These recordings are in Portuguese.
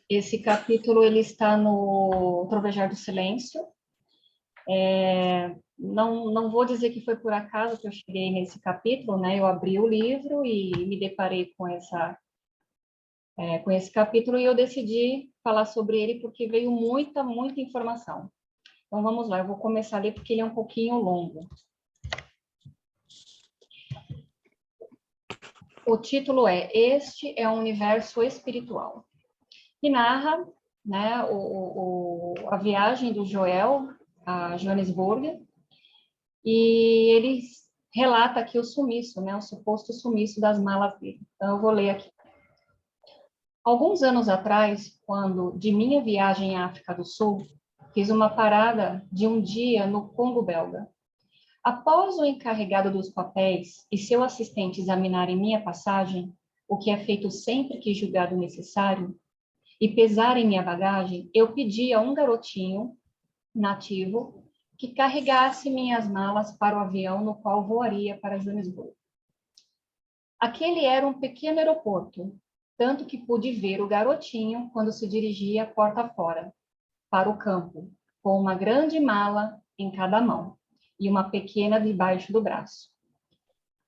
Esse capítulo ele está no Trovejar do Silêncio. Não vou dizer que foi por acaso que eu cheguei nesse capítulo, né? Eu abri o livro e me deparei com esse capítulo e eu decidi falar sobre ele porque veio muita informação. Então vamos lá, eu vou começar a ler porque ele é um pouquinho longo. O título é Este é um Universo Espiritual, que narra, né, a viagem do Joel a Joanesburgo, e ele relata aqui o sumiço, né, o suposto sumiço das malas dele. Então, eu vou ler aqui. Alguns anos atrás, quando, de minha viagem à África do Sul, fiz uma parada de um dia no Congo belga. Após o encarregado dos papéis e seu assistente examinarem minha passagem, o que é feito sempre que julgado necessário, e pesarem minha bagagem, eu pedi a um garotinho nativo que carregasse minhas malas para o avião no qual voaria para Joanesburgo. Aquele era um pequeno aeroporto, tanto que pude ver o garotinho quando se dirigia porta fora, para o campo, com uma grande mala em cada mão e uma pequena debaixo do braço.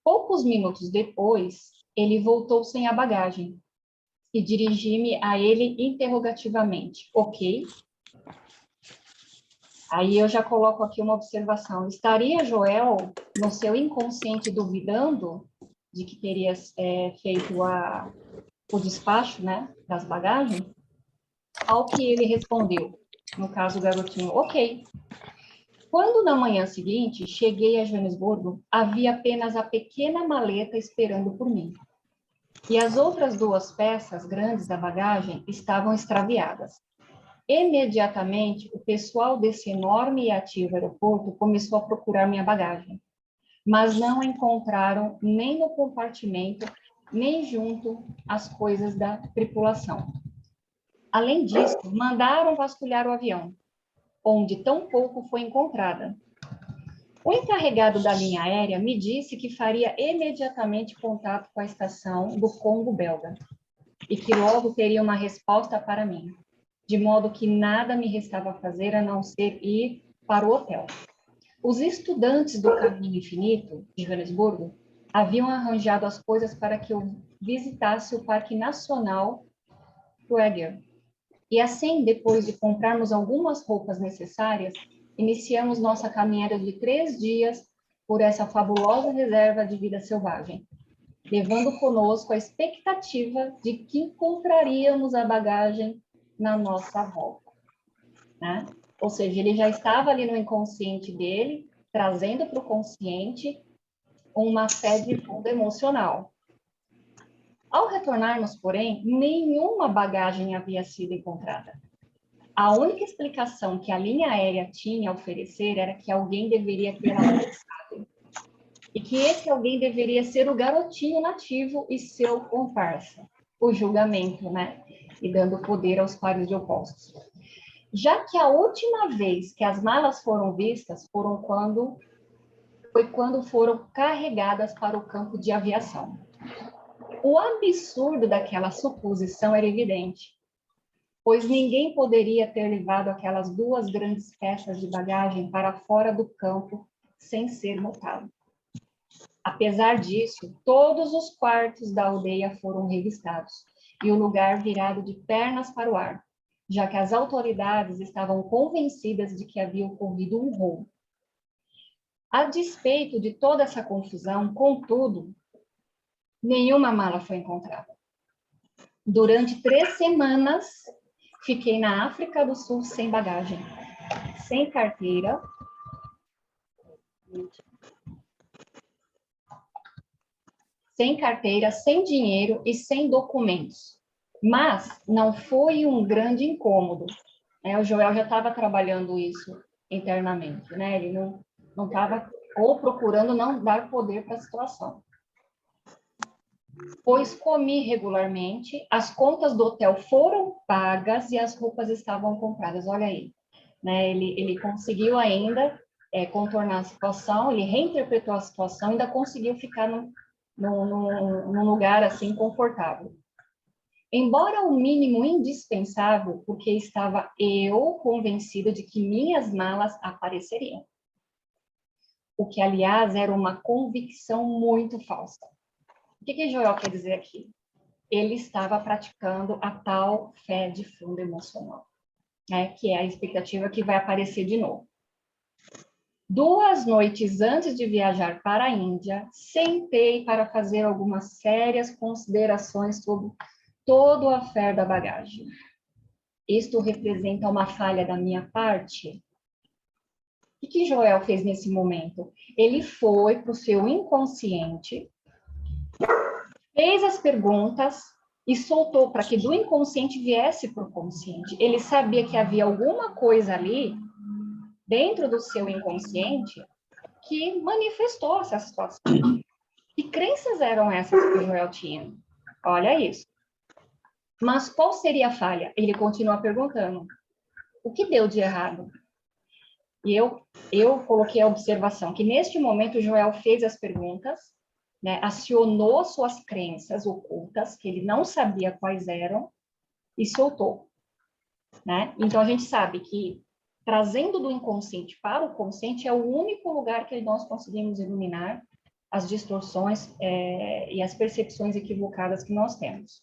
Poucos minutos depois, ele voltou sem a bagagem e dirigi-me a ele interrogativamente. Ok? Aí eu já coloco aqui uma observação. Estaria Joel, no seu inconsciente, duvidando de que teria feito o despacho, né, das bagagens? Ao que ele respondeu, no caso o garotinho, ok. Quando na manhã seguinte cheguei a Joanesburgo, havia apenas a pequena maleta esperando por mim. E as outras duas peças grandes da bagagem estavam extraviadas. Imediatamente, o pessoal desse enorme e ativo aeroporto começou a procurar minha bagagem, mas não encontraram nem no compartimento, nem junto às coisas da tripulação. Além disso, mandaram vasculhar o avião, onde tão pouco foi encontrada. O encarregado da linha aérea me disse que faria imediatamente contato com a estação do Congo belga e que logo teria uma resposta para mim, de modo que nada me restava fazer a não ser ir para o hotel. Os estudantes do Caminho Infinito, de Joanesburgo, haviam arranjado as coisas para que eu visitasse o Parque Nacional Kruger. E assim, depois de comprarmos algumas roupas necessárias, iniciamos nossa caminhada de 3 dias por essa fabulosa reserva de vida selvagem, levando conosco a expectativa de que encontraríamos a bagagem na nossa volta, né? Ou seja, ele já estava ali no inconsciente dele, trazendo para o consciente uma fé de fundo emocional. Ao retornarmos, porém, nenhuma bagagem havia sido encontrada. A única explicação que a linha aérea tinha a oferecer era que alguém deveria ter lançado, e que esse alguém deveria ser o garotinho nativo e seu comparsa. O julgamento, né? E dando poder aos pares de opostos. Já que a última vez que as malas foram vistas foi quando foram carregadas para o campo de aviação. O absurdo daquela suposição era evidente, pois ninguém poderia ter levado aquelas duas grandes peças de bagagem para fora do campo sem ser notado. Apesar disso, todos os quartos da aldeia foram revistados e o lugar virado de pernas para o ar, já que as autoridades estavam convencidas de que havia ocorrido um roubo. A despeito de toda essa confusão, contudo, nenhuma mala foi encontrada. Durante 3 semanas, fiquei na África do Sul sem bagagem, sem carteira, sem dinheiro e sem documentos. Mas não foi um grande incômodo, né? O Joel já estava trabalhando isso internamente, né? Ele não estava ou procurando não dar poder para a situação. Pois comi regularmente, as contas do hotel foram pagas e as roupas estavam compradas. Olha aí, né? Ele conseguiu ainda contornar a situação, ele reinterpretou a situação, ainda conseguiu ficar num lugar assim confortável. embora o mínimo indispensável, porque estava eu convencida de que minhas malas apareceriam. O que, aliás, era uma convicção muito falsa. O que Joel quer dizer aqui? Ele estava praticando a tal fé de fundo emocional, né? Que é a expectativa que vai aparecer de novo. 2 noites antes de viajar para a Índia, sentei para fazer algumas sérias considerações sobre todo o affair da bagagem. Isto representa uma falha da minha parte? O que Joel fez nesse momento? Ele foi para o seu inconsciente, fez as perguntas e soltou para que do inconsciente viesse para o consciente. Ele sabia que havia alguma coisa ali, dentro do seu inconsciente, que manifestou essa situação. Que crenças eram essas que o Joel tinha? Olha isso. Mas qual seria a falha? Ele continua perguntando. O que deu de errado? E eu coloquei a observação que neste momento o Joel fez as perguntas, né, acionou suas crenças ocultas, que ele não sabia quais eram, e soltou. Né? Então a gente sabe que trazendo do inconsciente para o consciente é o único lugar que nós conseguimos iluminar as distorções e as percepções equivocadas que nós temos.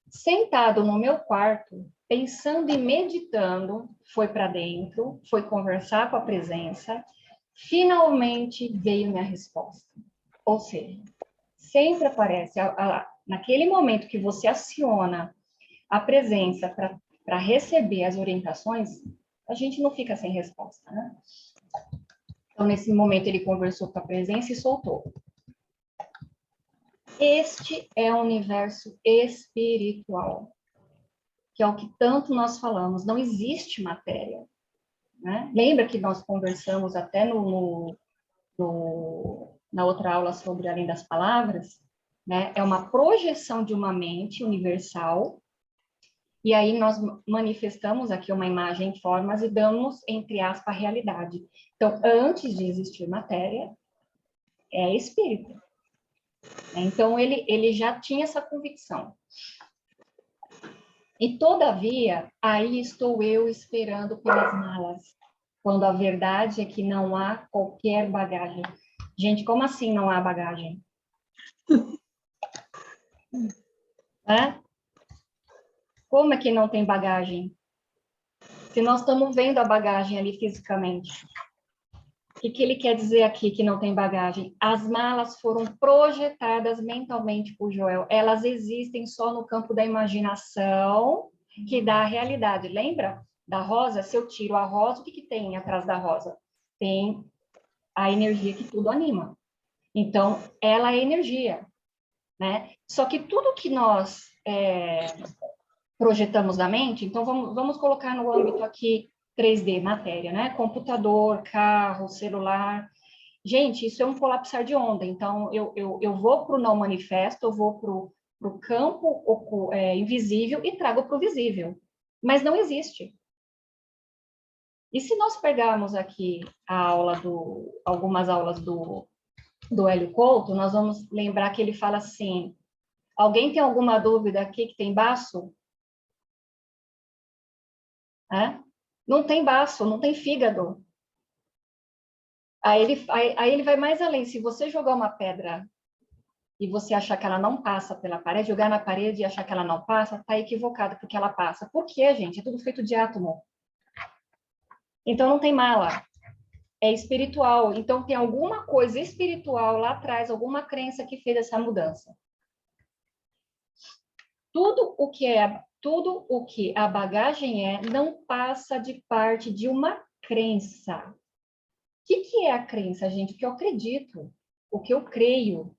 Sentado no meu quarto, pensando e meditando, foi para dentro, foi conversar com a presença, finalmente veio minha resposta. Ou seja, sempre aparece, naquele momento que você aciona a presença para receber as orientações, a gente não fica sem resposta, né? Então, nesse momento, ele conversou com a presença e soltou. Este é o universo espiritual, que é o que tanto nós falamos. Não existe matéria, né? Lembra que nós conversamos até na outra aula sobre Além das Palavras, né? É uma projeção de uma mente universal, e aí nós manifestamos aqui uma imagem em formas e damos, entre aspas, a realidade. Então, antes de existir matéria, é espírito. Então, ele já tinha essa convicção. E, todavia, aí estou eu esperando pelas malas, quando a verdade é que não há qualquer bagagem. Gente, como assim não há bagagem? Como é que não tem bagagem? Se nós estamos vendo a bagagem ali fisicamente. O que ele quer dizer aqui que não tem bagagem? As malas foram projetadas mentalmente por Joel. Elas existem só no campo da imaginação, que dá a realidade. Lembra da rosa? Se eu tiro a rosa, o que tem atrás da rosa? Tem a energia que tudo anima. Então, ela é energia, né? Só que tudo que nós projetamos na mente, então vamos colocar no âmbito aqui 3D, matéria, né? Computador, carro, celular. Gente, isso é um colapsar de onda. Então, eu vou para o não manifesto, eu vou para o campo invisível e trago para o visível. Mas não existe. E se nós pegarmos aqui algumas aulas do Hélio Couto, nós vamos lembrar que ele fala assim, alguém tem alguma dúvida aqui que tem baço? Não tem baço, não tem fígado. Aí ele vai mais além. Se você jogar uma pedra e você achar que ela não passa pela parede, jogar na parede e achar que ela não passa, está equivocado, porque ela passa. Por quê, gente? É tudo feito de átomo. Então não tem mala. É espiritual. Então tem alguma coisa espiritual lá atrás, alguma crença que fez essa mudança. Tudo o que a bagagem não passa de parte de uma crença. O que é a crença, gente? O que eu acredito, o que eu creio.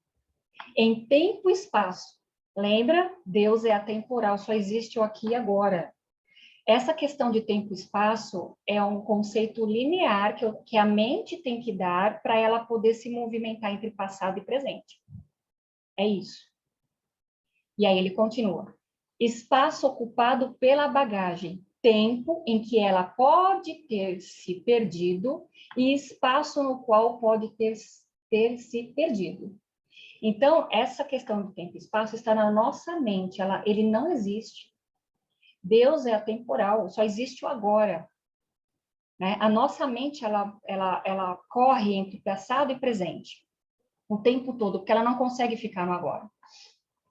Em tempo e espaço. Lembra? Deus é atemporal, só existe o aqui e agora. Essa questão de tempo e espaço é um conceito linear que a mente tem que dar para ela poder se movimentar entre passado e presente. É isso. E aí ele continua. Espaço ocupado pela bagagem, tempo em que ela pode ter se perdido e espaço no qual pode ter se perdido. Então, essa questão do tempo e espaço está na nossa mente, ele não existe. Deus é atemporal, só existe o agora. Né? A nossa mente, ela corre entre passado e presente, o tempo todo, porque ela não consegue ficar no agora.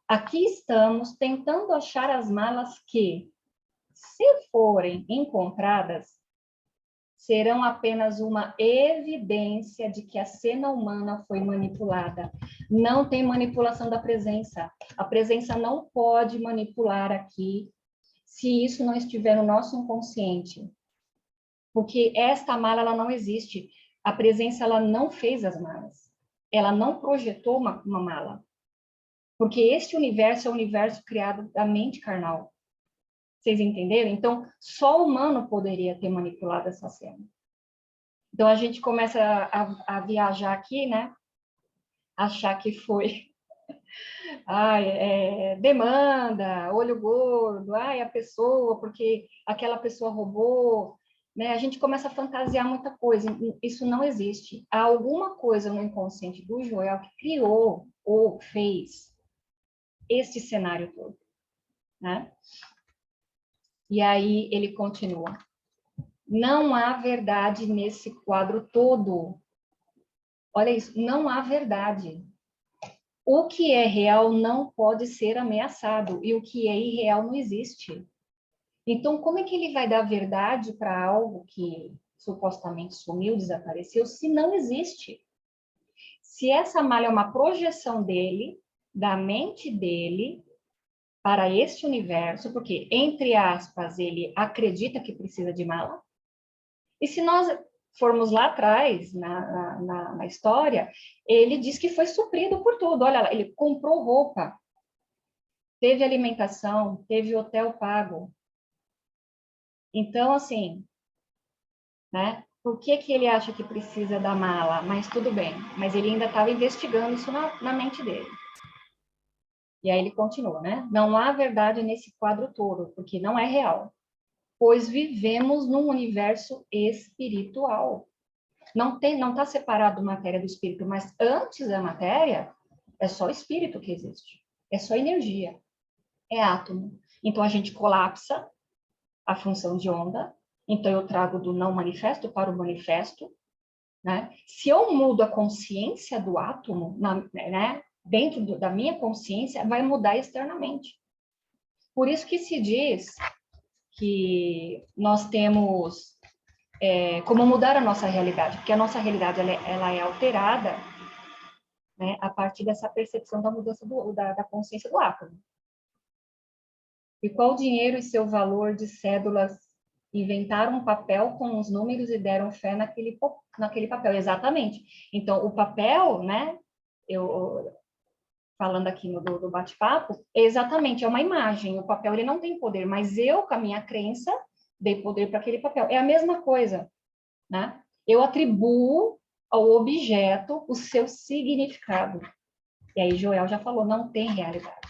Aqui estamos tentando achar as malas que, se forem encontradas, serão apenas uma evidência de que a cena humana foi manipulada. Não tem manipulação da presença. A presença não pode manipular aqui se isso não estiver no nosso inconsciente. Porque esta mala, ela não existe. A presença, ela não fez as malas. Ela não projetou uma mala. Porque este universo é o universo criado da mente carnal. Vocês entenderam? Então, só o humano poderia ter manipulado essa cena. Então, a gente começa a viajar aqui, né? Achar que foi demanda, olho gordo, a pessoa, porque aquela pessoa roubou, né? A gente começa a fantasiar muita coisa. Isso não existe. Há alguma coisa no inconsciente do Joel que criou ou fez este cenário todo, né? E aí ele continua. Não há verdade nesse quadro todo. Olha isso, não há verdade. O que é real não pode ser ameaçado, e o que é irreal não existe. Então, como é que ele vai dar verdade para algo que supostamente sumiu, desapareceu, se não existe? Se essa malha é uma projeção dele, da mente dele, para este universo, porque, entre aspas, ele acredita que precisa de mala, e se nós formos lá atrás, na história, ele diz que foi suprido por tudo. Olha lá, ele comprou roupa, teve alimentação, teve hotel pago. Então, assim, né? Por que que ele acha que precisa da mala? Mas tudo bem. Mas ele ainda estava investigando isso na mente dele. E aí ele continua, né? Não há verdade nesse quadro todo, porque não é real. Pois vivemos num universo espiritual. Não está separado matéria do espírito, mas antes da matéria, é só espírito que existe. É só energia. É átomo. Então, a gente colapsa a função de onda. Então, eu trago do não manifesto para o manifesto. Né? Se eu mudo a consciência do átomo, né, dentro da minha consciência, vai mudar externamente. Por isso que se diz que nós temos como mudar a nossa realidade, porque a nossa realidade ela é alterada, né, a partir dessa percepção da mudança da consciência do átomo. E qual dinheiro e seu valor de cédulas inventaram um papel com os números e deram fé naquele papel? Exatamente. Então, o papel, né, eu falando aqui do bate-papo, exatamente, é uma imagem. O papel, ele não tem poder, mas eu, com a minha crença, dei poder para aquele papel. É a mesma coisa, né? Eu atribuo ao objeto o seu significado. E aí Joel já falou, não tem realidade.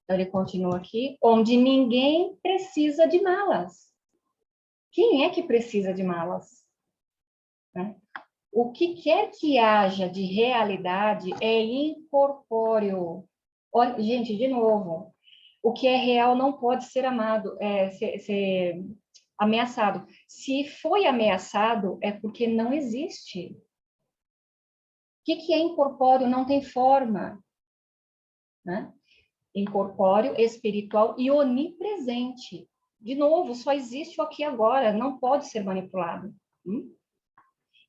Então, ele continua aqui, onde ninguém precisa de malas. Quem é que precisa de malas? Né? O que quer que haja de realidade é incorpóreo. Olha, gente, de novo, o que é real não pode ser amado, ser ameaçado. Se foi ameaçado, é porque não existe. O que é incorpóreo? Não tem forma. Né? Incorpóreo, espiritual e onipresente. De novo, só existe o aqui e agora, não pode ser manipulado.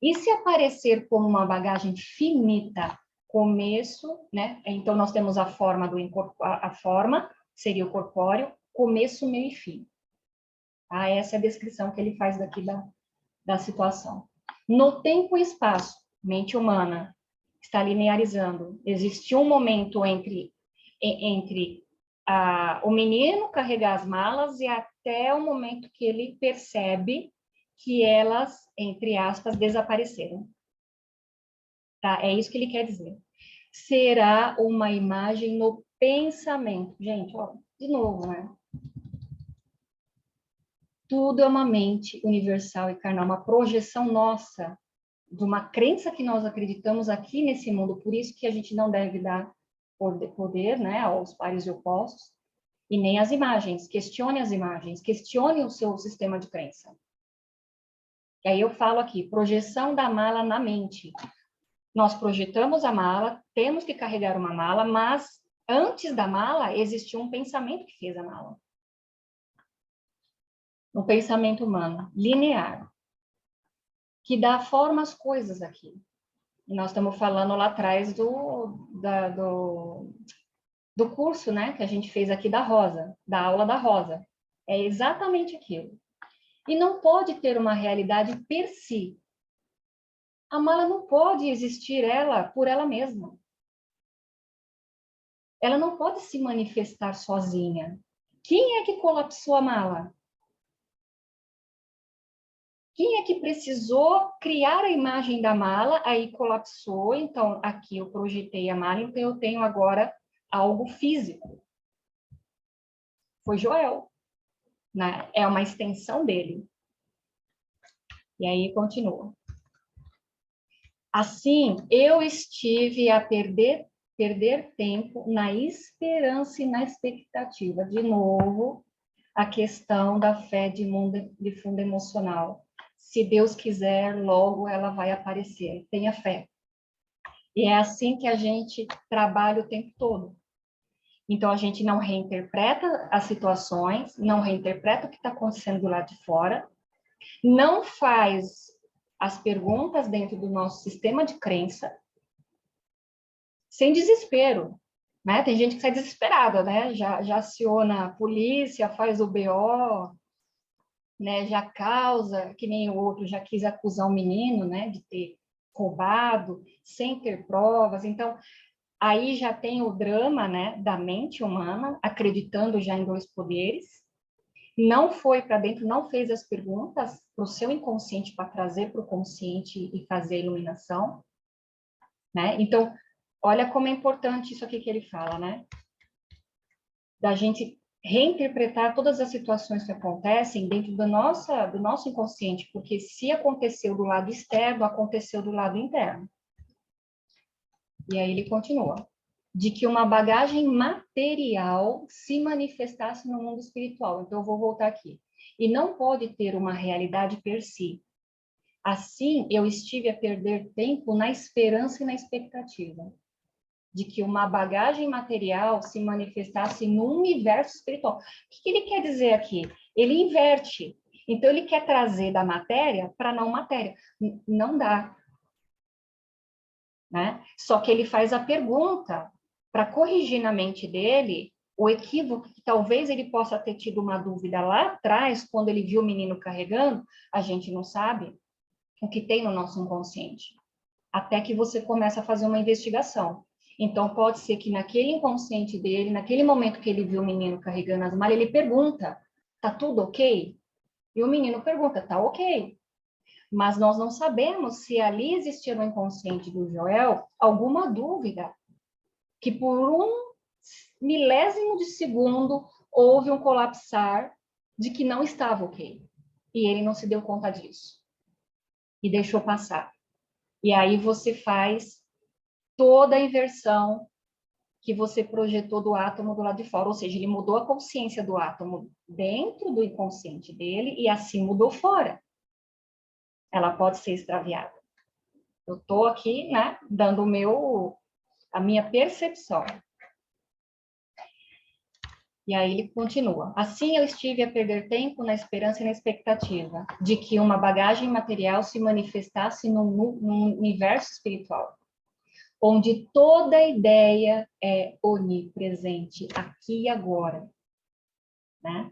E se aparecer como uma bagagem finita, começo, né? Então, nós temos a forma a forma, seria o corpóreo, começo, meio e fim. Ah, essa é a descrição que ele faz daqui da situação. No tempo e espaço, mente humana está linearizando. Existe um momento entre o menino carregar as malas e até o momento que ele percebe que elas, entre aspas, desapareceram. Tá? É isso que ele quer dizer. Será uma imagem no pensamento. Gente, ó, de novo, né? Tudo é uma mente universal e carnal, uma projeção nossa. de uma crença que nós acreditamos aqui nesse mundo, por isso que a gente não deve dar poder, né, aos pares de opostos, e nem às imagens. Questione as imagens, questione o seu sistema de crença. E aí eu falo aqui, projeção da mala na mente. Nós projetamos a mala, temos que carregar uma mala, mas antes da mala existiu um pensamento que fez a mala. Um pensamento humano, linear, que dá forma às coisas aqui. E nós estamos falando lá atrás do curso, né, que a gente fez aqui da Rosa, da aula da Rosa. É exatamente aquilo. E não pode ter uma realidade per si. A mala não pode existir ela por ela mesma. Ela não pode se manifestar sozinha. Quem é que colapsou a mala? Quem é que precisou criar a imagem da mala, aí colapsou, então aqui eu projetei a mala, então eu tenho agora algo físico. Foi Joel, né? É uma extensão dele. E aí continua. Assim, eu estive a perder tempo na esperança e na expectativa. De novo, a questão da fé de fundo emocional. Se Deus quiser, logo ela vai aparecer. Tenha fé. E é assim que a gente trabalha o tempo todo. Então, a gente não reinterpreta as situações, não reinterpreta o que está acontecendo do lado de fora, não faz as perguntas dentro do nosso sistema de crença, sem desespero, né? Tem gente que sai desesperada, né? Já aciona a polícia, faz o BO, né? Já causa, que nem o outro, já quis acusar o menino, né? De ter roubado, sem ter provas. Então, aí já tem o drama, né? Da mente humana, acreditando já em dois poderes. Não foi para dentro, não fez as perguntas para o seu inconsciente para trazer para o consciente e fazer a iluminação, né? Então, olha como é importante isso aqui que ele fala, né? Da gente reinterpretar todas as situações que acontecem dentro do nosso inconsciente, porque se aconteceu do lado externo, aconteceu do lado interno. E aí ele continua. De que uma bagagem material se manifestasse no mundo espiritual. Então, eu vou voltar aqui. E não pode ter uma realidade per si. Assim, eu estive a perder tempo na esperança e na expectativa de que uma bagagem material se manifestasse no universo espiritual. O que ele quer dizer aqui? Ele inverte. Então, ele quer trazer da matéria para não matéria. Não dá. Né? Só que ele faz a pergunta para corrigir na mente dele o equívoco que talvez ele possa ter tido uma dúvida lá atrás, quando ele viu o menino carregando, a gente não sabe o que tem no nosso inconsciente. Até que você começa a fazer uma investigação. Então, pode ser que naquele inconsciente dele, naquele momento que ele viu o menino carregando as malas, ele pergunta, tá tudo ok? E o menino pergunta, tá ok. Mas nós não sabemos se ali existia no inconsciente do Joel alguma dúvida, que por um milésimo de segundo houve um colapsar de que não estava ok. E ele não se deu conta disso. E deixou passar. E aí você faz toda a inversão que você projetou do átomo do lado de fora, ou seja, ele mudou a consciência do átomo dentro do inconsciente dele e assim mudou fora. Ela pode ser extraviada. Eu estou aqui, né, dando a minha percepção. E aí ele continua. Assim eu estive a perder tempo na esperança e na expectativa de que uma bagagem material se manifestasse no universo espiritual, onde toda ideia é onipresente, aqui e agora, né?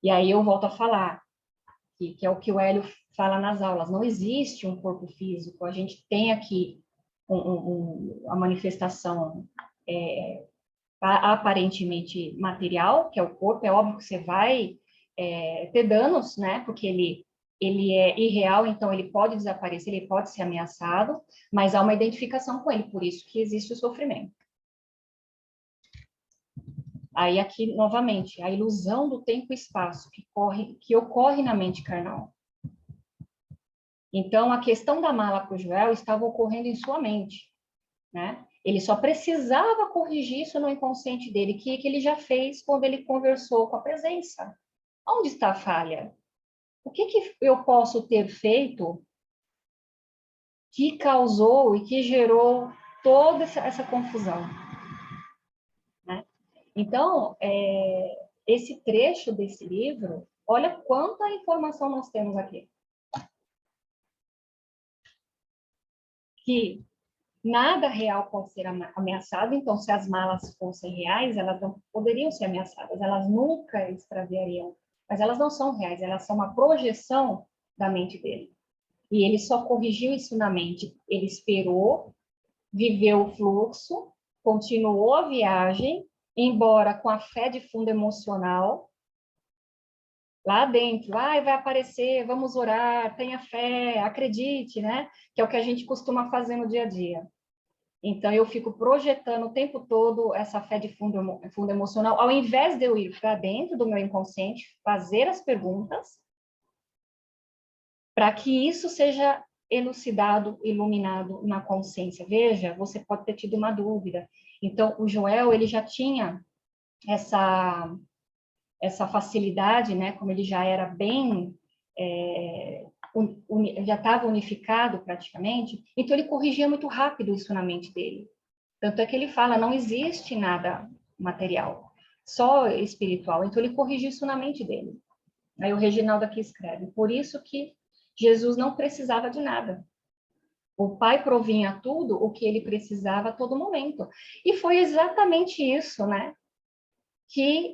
E aí eu volto a falar, que é o que o Hélio fala nas aulas, não existe um corpo físico, a gente tem aqui a manifestação aparentemente material, que é o corpo, é óbvio que você vai ter danos, né? Porque ele é irreal, então ele pode desaparecer, ele pode ser ameaçado, mas há uma identificação com ele, por isso que existe o sofrimento. Aí aqui, novamente, a ilusão do tempo e espaço que ocorre na mente carnal. Então, a questão da mala para o Joel estava ocorrendo em sua mente, né? Ele só precisava corrigir isso no inconsciente dele, que ele já fez quando ele conversou com a presença. Onde está a falha? O que eu posso ter feito que causou e que gerou toda essa confusão, né? Então, esse trecho desse livro, olha quanta informação nós temos aqui. Que nada real pode ser ameaçado, então, se as malas fossem reais, elas não poderiam ser ameaçadas, elas nunca extraviariam, mas elas não são reais, elas são uma projeção da mente dele. E ele só corrigiu isso na mente. Ele esperou, viveu o fluxo, continuou a viagem, embora com a fé de fundo emocional, lá dentro, vai aparecer, vamos orar, tenha fé, acredite, né? Que é o que a gente costuma fazer no dia a dia. Então, eu fico projetando o tempo todo essa fé de fundo emocional, ao invés de eu ir para dentro do meu inconsciente, fazer as perguntas, para que isso seja elucidado, iluminado na consciência. Veja, você pode ter tido uma dúvida. Então, o Joel, ele já tinha essa facilidade, né? Como ele já era bem... já estava unificado praticamente, então ele corrigia muito rápido isso na mente dele. Tanto é que ele fala, não existe nada material, só espiritual. Então ele corrigiu isso na mente dele. Aí o Reginaldo aqui escreve, por isso que Jesus não precisava de nada. O Pai provinha tudo o que ele precisava a todo momento. E foi exatamente isso, né? Que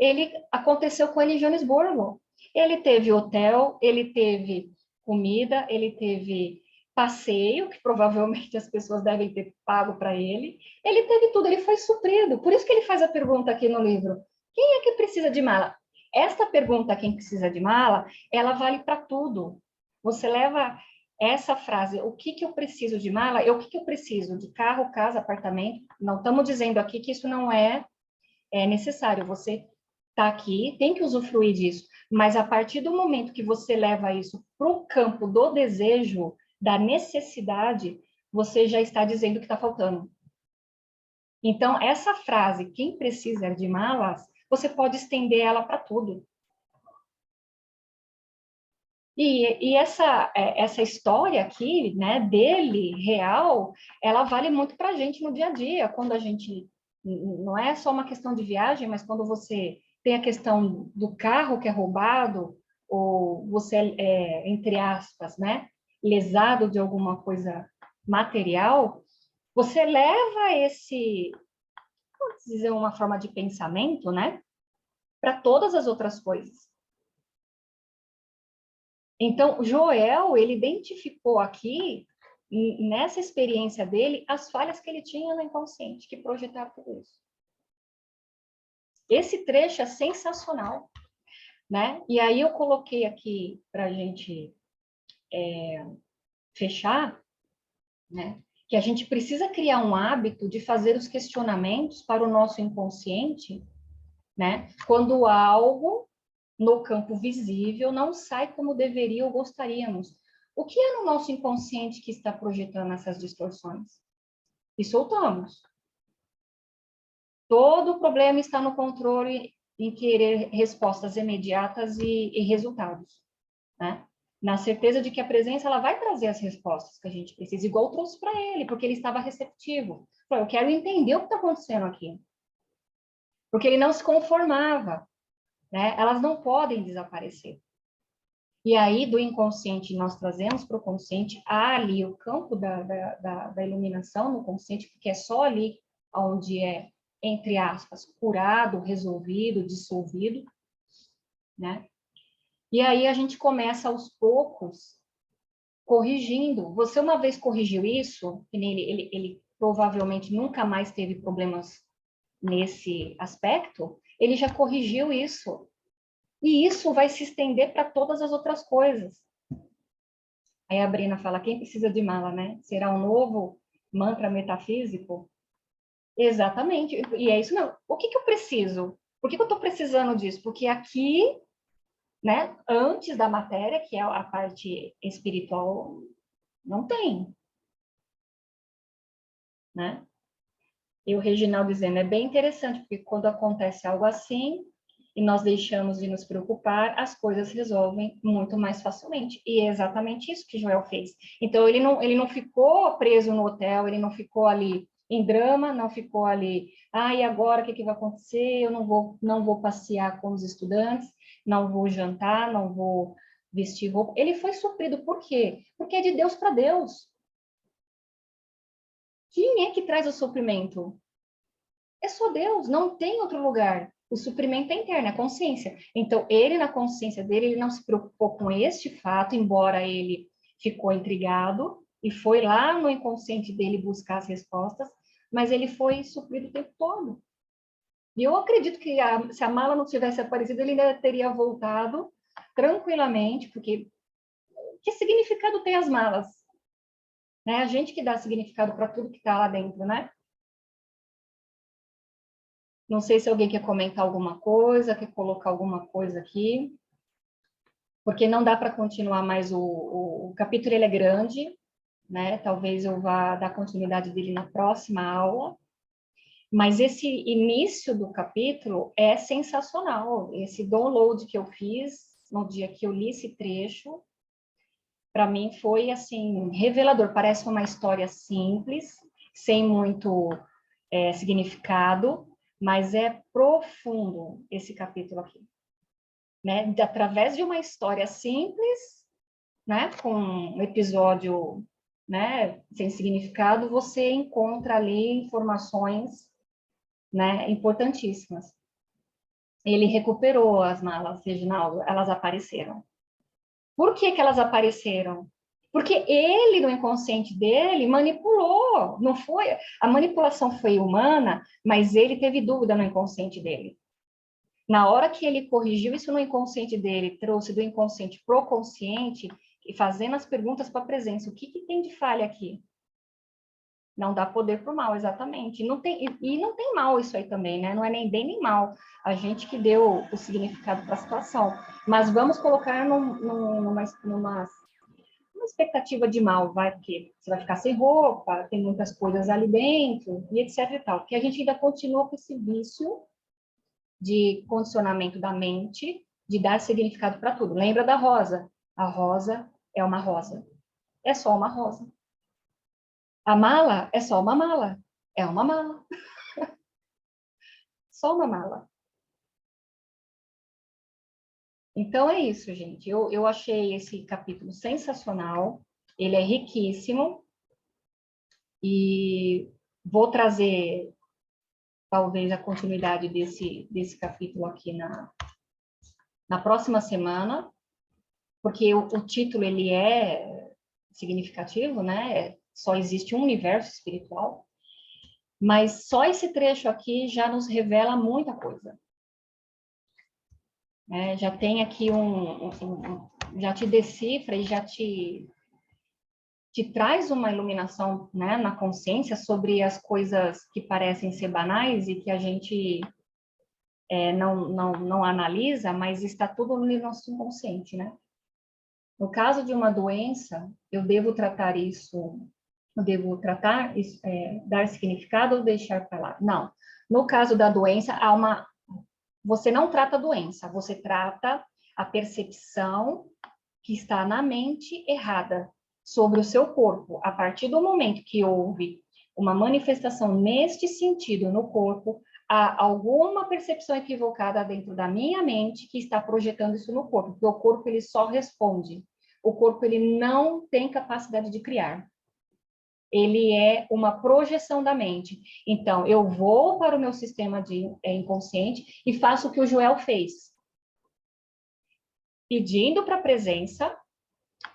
aconteceu com ele em Joanesburgo. Ele teve hotel, ele teve comida, ele teve passeio, que provavelmente as pessoas devem ter pago para ele. Ele teve tudo, ele foi suprido. Por isso que ele faz a pergunta aqui no livro: quem é que precisa de mala? Esta pergunta, quem precisa de mala, ela vale para tudo. Você leva essa frase, o que eu preciso de mala? O que eu preciso de carro, casa, apartamento? Não estamos dizendo aqui que isso não é necessário. Você está aqui, tem que usufruir disso. Mas a partir do momento que você leva isso para o campo do desejo, da necessidade, você já está dizendo que está faltando. Então, essa frase, quem precisa de malas, você pode estender ela para tudo. E essa história aqui, né, dele, real, ela vale muito para a gente no dia a dia, quando a gente, não é só uma questão de viagem, mas quando você tem a questão do carro que é roubado, ou você entre aspas, né, lesado de alguma coisa material, você leva vamos dizer, uma forma de pensamento, né, para todas as outras coisas. Então, Joel, ele identificou aqui, nessa experiência dele, as falhas que ele tinha no inconsciente, que projetavam tudo isso. Esse trecho é sensacional, né? E aí eu coloquei aqui para a gente fechar, né? Que a gente precisa criar um hábito de fazer os questionamentos para o nosso inconsciente, né? Quando algo no campo visível não sai como deveria ou gostaríamos. O que é no nosso inconsciente que está projetando essas distorções? E soltamos. Todo o problema está no controle em querer respostas imediatas e resultados, né? Na certeza de que a presença ela vai trazer as respostas que a gente precisa, igual trouxe para ele, porque ele estava receptivo. Eu quero entender o que está acontecendo aqui. Porque ele não se conformava, né? Elas não podem desaparecer. E aí, do inconsciente, nós trazemos para o consciente, há ali o campo da iluminação no consciente, porque é só ali onde é, entre aspas, curado, resolvido, dissolvido, né? E aí a gente começa aos poucos corrigindo. Você uma vez corrigiu isso, ele provavelmente nunca mais teve problemas nesse aspecto, ele já corrigiu isso. E isso vai se estender para todas as outras coisas. Aí a Brina fala, quem precisa de mala, né? Será um novo mantra metafísico? Exatamente. E é isso não. O que eu preciso? Por que eu estou precisando disso? Porque aqui, né, antes da matéria, que é a parte espiritual, Não tem. Né? E o Reginaldo dizendo, é bem interessante, porque quando acontece algo assim, e nós deixamos de nos preocupar, as coisas resolvem muito mais facilmente. E é exatamente isso que Joel fez. Então, ele não ficou preso no hotel, ele não ficou ali em drama, não ficou ali, e agora o que vai acontecer? Eu não vou passear com os estudantes, não vou jantar, não vou vestir roupa. Ele foi suprido, por quê? Porque é de Deus para Deus. Quem é que traz o suprimento? É só Deus, não tem outro lugar. O suprimento é interno, é a consciência. Então, ele, na consciência dele, ele não se preocupou com este fato, embora ele ficou intrigado e foi lá no inconsciente dele buscar as respostas, mas ele foi suprido o tempo todo. E eu acredito que se a mala não tivesse aparecido, ele ainda teria voltado tranquilamente, porque que significado tem as malas? Né? A gente que dá significado para tudo que está lá dentro, né? Não sei se alguém quer comentar alguma coisa, quer colocar alguma coisa aqui, porque não dá para continuar mais o capítulo, ele é grande, né? Talvez eu vá dar continuidade dele na próxima aula, mas esse início do capítulo é sensacional. Esse download que eu fiz no dia que eu li esse trecho, para mim foi, assim, revelador. Parece uma história simples, sem muito significado, mas é profundo esse capítulo aqui, né? Através de uma história simples, né? Com um episódio, né? Sem significado, você encontra ali informações, né? Importantíssimas. Ele recuperou as malas, Reginaldo, elas apareceram. Por que que elas apareceram? Porque ele, no inconsciente dele, manipulou, não foi? A manipulação foi humana, mas ele teve dúvida no inconsciente dele. Na hora que ele corrigiu isso no inconsciente dele, trouxe do inconsciente para o consciente, e fazendo as perguntas para a presença, o que tem de falha aqui? Não dá poder para o mal, exatamente. E não tem mal isso aí também, né? Não é nem bem nem mal. A gente que deu o significado para a situação. Mas vamos colocar numa expectativa de mal, vai, porque você vai ficar sem roupa, tem muitas coisas ali dentro, e etc e tal. Porque a gente ainda continua com esse vício de condicionamento da mente, de dar significado para tudo. Lembra da rosa? A rosa é uma rosa. É só uma rosa. A mala é só uma mala. É uma mala. Só uma mala. Então é isso, gente. Eu achei esse capítulo sensacional. Ele é riquíssimo. E vou trazer, talvez, a continuidade desse capítulo aqui na próxima semana, porque o título, ele é significativo, né? Só existe um universo espiritual, mas só esse trecho aqui já nos revela muita coisa. Já tem aqui já te decifra e já te traz uma iluminação, né, na consciência sobre as coisas que parecem ser banais e que a gente não analisa, mas está tudo no nosso inconsciente, né? No caso de uma doença, eu devo tratar isso, dar significado ou deixar para lá? Não. No caso da doença, você não trata a doença, você trata a percepção que está na mente errada sobre o seu corpo. A partir do momento que houve uma manifestação neste sentido no corpo, há alguma percepção equivocada dentro da minha mente que está projetando isso no corpo, porque o corpo ele só responde. O corpo ele não tem capacidade de criar. Ele é uma projeção da mente. Então, eu vou para o meu sistema de inconsciente e faço o que o Joel fez. Pedindo para a presença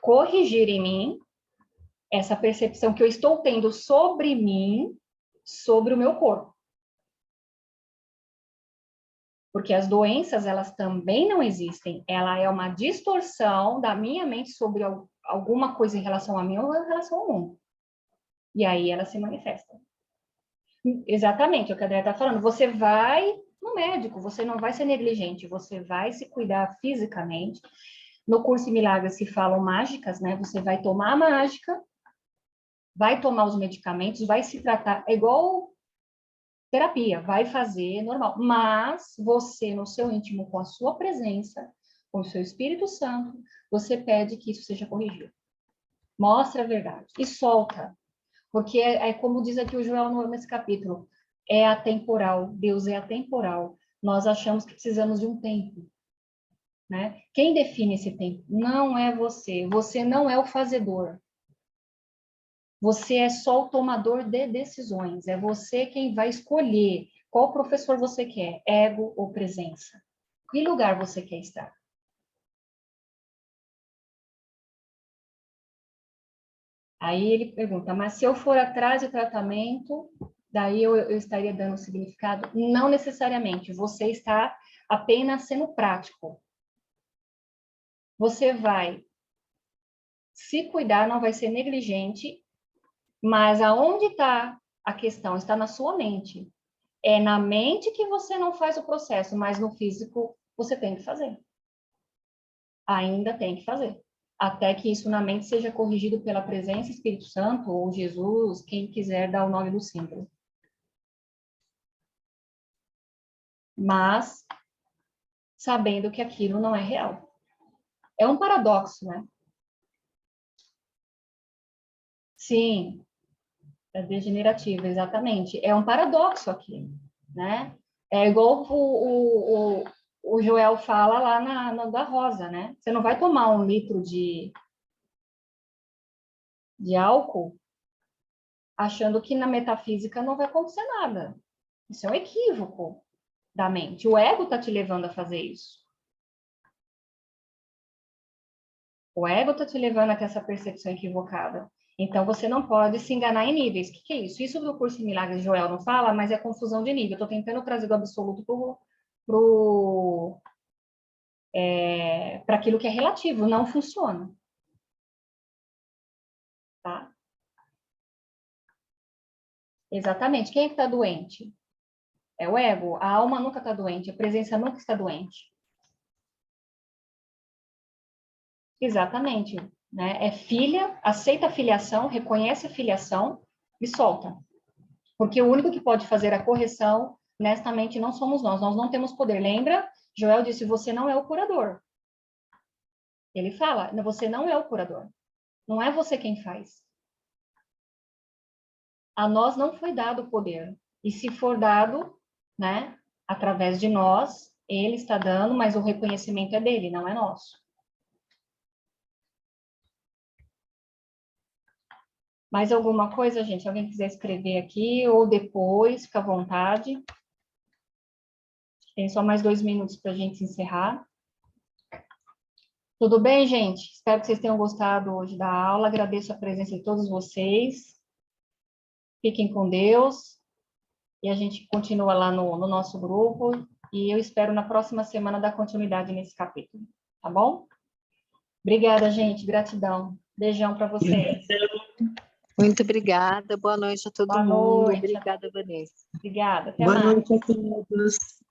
corrigir em mim essa percepção que eu estou tendo sobre mim, sobre o meu corpo. Porque as doenças, elas também não existem. Ela é uma distorção da minha mente sobre alguma coisa em relação a mim ou em relação ao mundo. E aí ela se manifesta. Exatamente, é o que a Andrea está falando. Você vai no médico, você não vai ser negligente, você vai se cuidar fisicamente. No curso de milagres se falam mágicas, né? Você vai tomar a mágica vai tomar os medicamentos, vai se tratar, é igual terapia, vai fazer normal. Mas você, no seu íntimo, com a sua presença, com o seu Espírito Santo, você pede que isso seja corrigido. Mostra a verdade e solta. Porque é como diz aqui o Joel nesse capítulo, é atemporal, Deus é atemporal. Nós achamos que precisamos de um tempo, né? Quem define esse tempo? Não é você. Você não é o fazedor. Você é só o tomador de decisões. É você quem vai escolher qual professor você quer, ego ou presença. Que lugar você quer estar? Aí ele pergunta, mas se eu for atrás do tratamento, daí eu estaria dando significado? Não necessariamente, você está apenas sendo prático. Você vai se cuidar, não vai ser negligente, mas aonde está a questão? Está na sua mente. É na mente que você não faz o processo, mas no físico você tem que fazer. Ainda tem que fazer. Até que isso na mente seja corrigido pela presença Espírito Santo ou Jesus, quem quiser dar o nome do símbolo. Mas sabendo que aquilo não é real. É um paradoxo, né? Sim, é degenerativo, exatamente. É um paradoxo aqui, né? É igual o Joel fala lá na da Rosa, né? Você não vai tomar 1 litro de álcool achando que na metafísica não vai acontecer nada. Isso é um equívoco da mente. O ego está te levando a fazer isso. O ego está te levando a ter essa percepção equivocada. Então, você não pode se enganar em níveis. O que é isso? Isso do curso em Milagres de Joel não fala, mas é confusão de nível. Estou tentando trazer do absoluto para aquilo que é relativo. Não funciona. Tá? Exatamente. Quem é que está doente? É o ego. A alma nunca está doente. A presença nunca está doente. Exatamente. Né? É filha, aceita a filiação, reconhece a filiação e solta. Porque o único que pode fazer a correção nesta mente não somos nós não temos poder. Lembra? Joel disse, você não é o curador. Ele fala, você não é o curador. Não é você quem faz. A nós não foi dado o poder. E se for dado, né, através de nós, ele está dando, mas o reconhecimento é dele, não é nosso. Mais alguma coisa, gente? Alguém quiser escrever aqui ou depois, fica à vontade. Tem só mais 2 minutos para a gente encerrar. Tudo bem, gente? Espero que vocês tenham gostado hoje da aula. Agradeço a presença de todos vocês. Fiquem com Deus. E a gente continua lá no nosso grupo. E eu espero na próxima semana dar continuidade nesse capítulo. Tá bom? Obrigada, gente. Gratidão. Beijão para vocês. Muito obrigada. Boa noite a todo Boa mundo. noite. Obrigada, Vanessa. Obrigada. Até Boa mais. noite a todos.